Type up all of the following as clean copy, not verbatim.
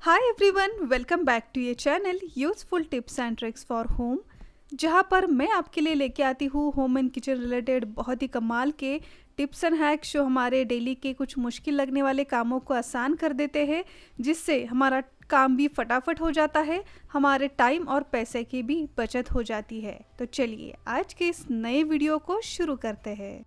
Hi everyone, welcome back to ये channel useful tips and tricks for home, जहाँ पर मैं आपके लिए लेके आती हूँ होम एंड किचन रिलेटेड बहुत ही कमाल के टिप्स एंड हैक्स जो हमारे डेली के कुछ मुश्किल लगने वाले कामों को आसान कर देते हैं, जिससे हमारा काम भी फटाफट हो जाता है, हमारे टाइम और पैसे की भी बचत हो जाती है। तो चलिए आज के इस नए वीडियो को शुरू करते हैं।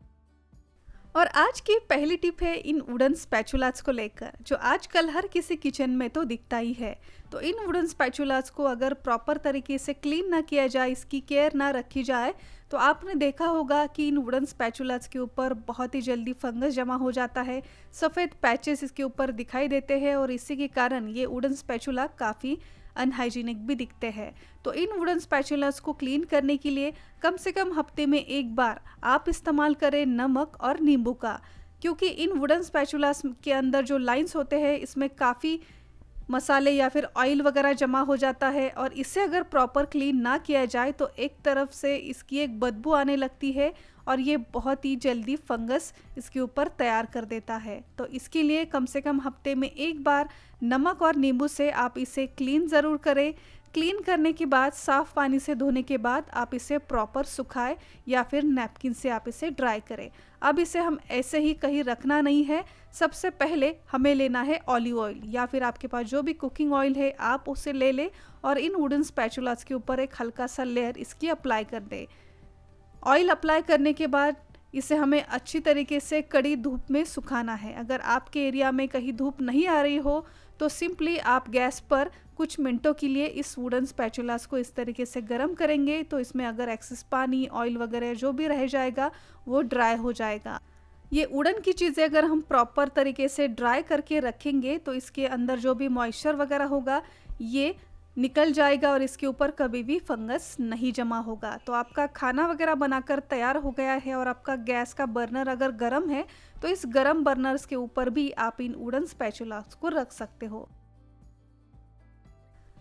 और आज की पहली टिप है इन वुडन स्पैचुलास को लेकर, जो आजकल हर किसी किचन में तो दिखता ही है। तो इन वुडन स्पैचुलास को अगर प्रॉपर तरीके से क्लीन ना किया जाए, इसकी केयर ना रखी जाए, तो आपने देखा होगा कि इन वुडन स्पैचुलास के ऊपर बहुत ही जल्दी फंगस जमा हो जाता है, सफ़ेद पैचेस इसके ऊपर दिखाई देते हैं और इसी के कारण ये वुडन स्पैचुला काफ़ी अनहाइजीनिक भी दिखते हैं। तो इन वुडन स्पैचुलास को क्लीन करने के लिए कम से कम हफ्ते में एक बार आप इस्तेमाल करें नमक और नींबू का, क्योंकि इन वुडन स्पैचुलास के अंदर जो लाइंस होते हैं इसमें काफ़ी मसाले या फिर ऑयल वगैरह जमा हो जाता है और इसे अगर प्रॉपर क्लीन ना किया जाए तो एक तरफ से इसकी एक बदबू आने लगती है और ये बहुत ही जल्दी फंगस इसके ऊपर तैयार कर देता है। तो इसके लिए कम से कम हफ्ते में एक बार नमक और नींबू से आप इसे क्लीन ज़रूर करें। क्लीन करने के बाद साफ़ पानी से धोने के बाद आप इसे प्रॉपर सुखाएं या फिर नैपकिन से आप इसे ड्राई करें। अब इसे हम ऐसे ही कहीं रखना नहीं है। सबसे पहले हमें लेना है ऑलिव ऑयल या फिर आपके पास जो भी कुकिंग ऑयल है आप उसे ले लें और इन वुडन स्पैचुलास के ऊपर एक हल्का सा लेयर इसकी अप्लाई कर दें। ऑयल अप्लाई करने के बाद इसे हमें अच्छी तरीके से कड़ी धूप में सुखाना है। अगर आपके एरिया में कहीं धूप नहीं आ रही हो तो सिंपली आप गैस पर कुछ मिनटों के लिए इस वुडन स्पैचुलास को इस तरीके से गर्म करेंगे तो इसमें अगर एक्सेस पानी, ऑयल वगैरह जो भी रह जाएगा वो ड्राई हो जाएगा। ये वुडन की चीज़ें अगर हम प्रॉपर तरीके से ड्राई करके रखेंगे तो इसके अंदर जो भी मॉइस्चर वगैरह होगा ये निकल जाएगा और इसके ऊपर कभी भी फंगस नहीं जमा होगा। तो आपका खाना वगैरह बनाकर तैयार हो गया है और आपका गैस का बर्नर अगर गर्म है तो इस गर्म बर्नर्स के ऊपर भी आप इन वुडन स्पैचुलास को रख सकते हो।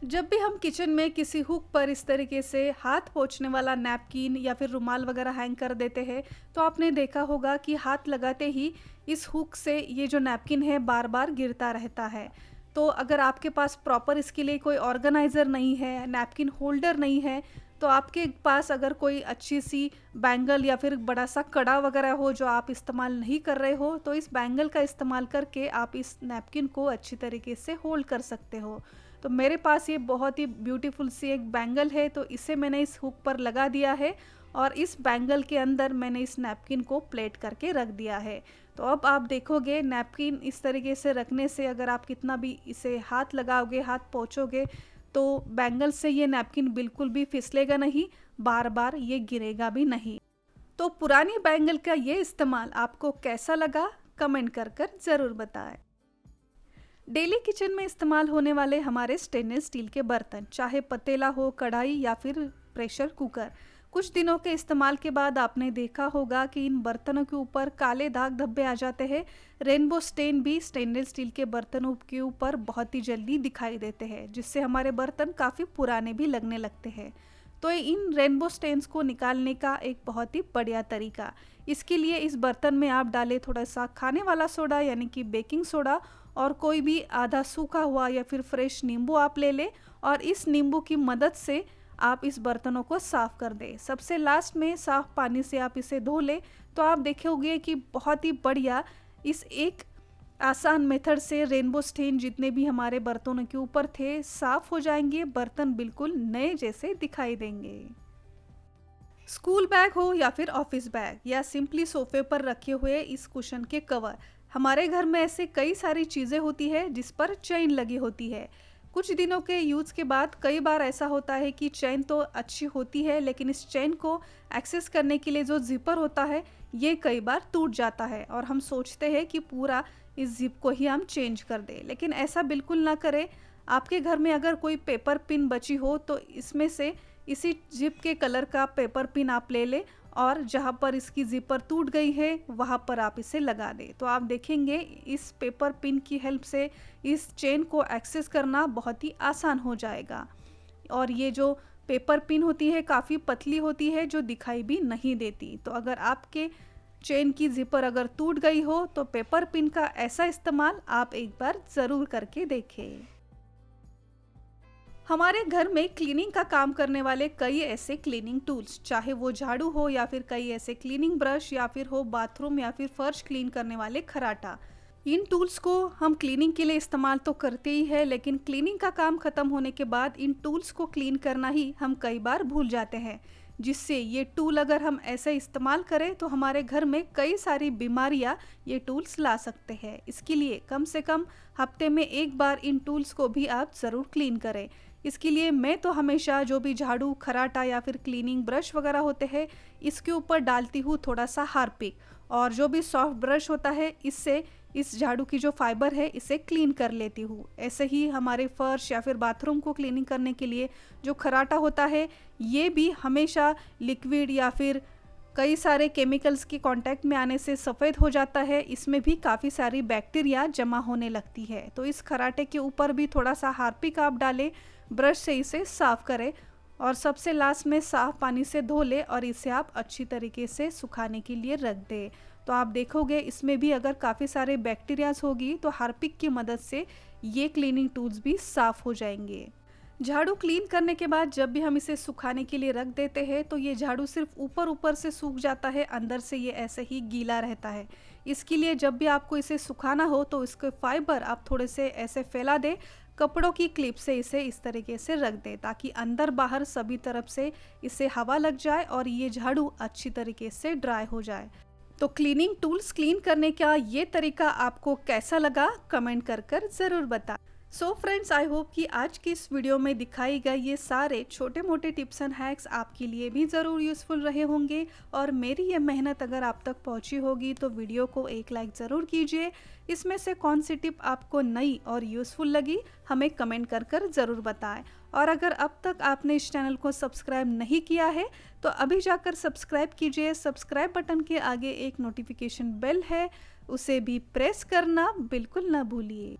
जब भी हम किचन में किसी हुक पर इस तरीके से हाथ पोंछने वाला नैपकिन या फिर रुमाल वगैरह हैंग कर देते हैं तो आपने देखा होगा कि हाथ लगाते ही इस हुक से ये जो नैपकिन है बार बार गिरता रहता है। तो अगर आपके पास प्रॉपर इसके लिए कोई ऑर्गेनाइज़र नहीं है, नैपकिन होल्डर नहीं है, तो आपके पास अगर कोई अच्छी सी बैंगल या फिर बड़ा सा कड़ा वगैरह हो जो आप इस्तेमाल नहीं कर रहे हो, तो इस बैंगल का इस्तेमाल करके आप इस नैपकिन को अच्छी तरीके से होल्ड कर सकते हो। तो मेरे पास ये बहुत ही ब्यूटीफुल सी एक बैंगल है, तो इसे मैंने इस हुक पर लगा दिया है और इस बैंगल के अंदर मैंने इस नैपकिन को प्लेट करके रख दिया है। तो अब आप देखोगे नैपकिन इस तरीके से रखने से अगर आप कितना भी इसे हाथ लगाओगे, हाथ पोंछोगे, तो बैंगल से ये नैपकिन बिल्कुल भी फिसलेगा नहीं, बार बार ये गिरेगा भी नहीं। तो पुरानी बैंगल का ये इस्तेमाल आपको कैसा लगा, कमेंट कर कर ज़रूर बताएं। डेली किचन में इस्तेमाल होने वाले हमारे स्टेनलेस स्टील के बर्तन, चाहे पतीला हो, कढ़ाई या फिर प्रेशर कुकर, कुछ दिनों के इस्तेमाल के बाद आपने देखा होगा कि इन बर्तनों के ऊपर काले दाग धब्बे आ जाते हैं। रेनबो स्टेन भी स्टेनलेस स्टील के बर्तनों के ऊपर बहुत ही जल्दी दिखाई देते हैं, जिससे हमारे बर्तन काफ़ी पुराने भी लगने लगते हैं। तो इन रेनबो स्टेन्स को निकालने का एक बहुत ही बढ़िया तरीका, इसके लिए इस बर्तन में आप डालें थोड़ा सा खाने वाला सोडा यानी कि बेकिंग सोडा और कोई भी आधा सूखा हुआ या फिर फ्रेश नींबू आप ले लें और इस नींबू की मदद से आप इस बर्तनों को साफ़ कर दें। सबसे लास्ट में साफ़ पानी से आप इसे धो लें तो आप देखोगे कि बहुत ही बढ़िया इस एक आसान मेथड से रेनबो स्टेन जितने भी हमारे बर्तनों के ऊपर थे साफ़ हो जाएंगे, बर्तन बिल्कुल नए जैसे दिखाई देंगे। स्कूल बैग हो या फिर ऑफिस बैग या सिंपली सोफे पर रखे हुए इस कुशन के कवर, हमारे घर में ऐसे कई सारी चीज़ें होती है जिस पर चेन लगी होती है। कुछ दिनों के यूज़ के बाद कई बार ऐसा होता है कि चेन तो अच्छी होती है लेकिन इस चेन को एक्सेस करने के लिए जो जिपर होता है ये कई बार टूट जाता है और हम सोचते हैं कि पूरा इस जिप को ही हम चेंज कर दें, लेकिन ऐसा बिल्कुल ना करें। आपके घर में अगर कोई पेपर पिन बची हो तो इसमें से इसी जिप के कलर का पेपर पिन आप ले लें और जहाँ पर इसकी जिपर टूट गई है वहाँ पर आप इसे लगा दें। तो आप देखेंगे इस पेपर पिन की हेल्प से इस चेन को एक्सेस करना बहुत ही आसान हो जाएगा। और ये जो पेपर पिन होती है काफ़ी पतली होती है जो दिखाई भी नहीं देती। तो अगर आपके चेन की जिपर अगर टूट गई हो तो पेपर पिन का ऐसा इस्तेमाल आप एक बार ज़रूर करके देखें। हमारे घर में क्लीनिंग का काम करने वाले कई ऐसे क्लीनिंग टूल्स, चाहे वो झाड़ू हो या फिर कई ऐसे क्लीनिंग ब्रश या फिर हो बाथरूम या फिर फर्श क्लीन करने वाले खराटा। इन टूल्स को हम क्लीनिंग के लिए इस्तेमाल तो करते ही है, लेकिन क्लीनिंग का काम खत्म होने के बाद इन टूल्स को क्लीन करना ही हम कई बार भूल जाते हैं, जिससे ये टूल अगर हम ऐसे इस्तेमाल करें तो हमारे घर में कई सारी बीमारियां ये टूल्स ला सकते हैं। इसके लिए कम से कम हफ्ते में एक बार इन टूल्स को भी आप ज़रूर क्लीन करें। इसके लिए मैं तो हमेशा जो भी झाड़ू, खराटा या फिर क्लीनिंग ब्रश वगैरह होते हैं, इसके ऊपर डालती हूँ थोड़ा सा हार्पिक, और जो भी सॉफ्ट ब्रश होता है इससे इस झाड़ू की जो फाइबर है इसे क्लीन कर लेती हूँ। ऐसे ही हमारे फर्श या फिर बाथरूम को क्लीनिंग करने के लिए जो खराटा होता है, ये भी हमेशा लिक्विड या फिर कई सारे केमिकल्स के कांटेक्ट में आने से सफ़ेद हो जाता है। इसमें भी काफ़ी सारी बैक्टीरिया जमा होने लगती है। तो इस खराटे के ऊपर भी थोड़ा सा हार्पिक आप डालें, ब्रश से इसे साफ़ करें और सबसे लास्ट में साफ़ पानी से धो लें और इसे आप अच्छी तरीके से सुखाने के लिए रख दें। तो आप देखोगे इसमें भी अगर काफ़ी सारे बैक्टीरियाज होगी तो हार्पिक की मदद से ये क्लीनिंग टूल्स भी साफ़ हो जाएंगे। झाड़ू क्लीन करने के बाद जब भी हम इसे सुखाने के लिए रख देते हैं तो ये झाड़ू सिर्फ ऊपर ऊपर से सूख जाता है, अंदर से ये ऐसे ही गीला रहता है। इसके लिए जब भी आपको इसे सुखाना हो तो इसके फाइबर आप थोड़े से ऐसे फैला दें, कपड़ों की क्लिप से इसे इस तरीके से रख दें ताकि अंदर बाहर सभी तरफ से इसे हवा लग जाए और ये झाड़ू अच्छी तरीके से ड्राई हो जाए। तो क्लीनिंग टूल्स क्लीन करने का ये तरीका आपको कैसा लगा, कमेंट कर ज़रूर बताएं। सो फ्रेंड्स, आई होप कि आज की इस वीडियो में दिखाई गए ये सारे छोटे मोटे टिप्स एंड हैक्स आपके लिए भी ज़रूर यूज़फुल रहे होंगे, और मेरी ये मेहनत अगर आप तक पहुंची होगी तो वीडियो को एक लाइक ज़रूर कीजिए। इसमें से कौन सी टिप आपको नई और यूज़फुल लगी हमें कमेंट कर ज़रूर बताएं। और अगर अब तक आपने इस चैनल को सब्सक्राइब नहीं किया है तो अभी जाकर सब्सक्राइब कीजिए। सब्सक्राइब बटन के आगे एक नोटिफिकेशन बेल है, उसे भी प्रेस करना बिल्कुल ना भूलिए।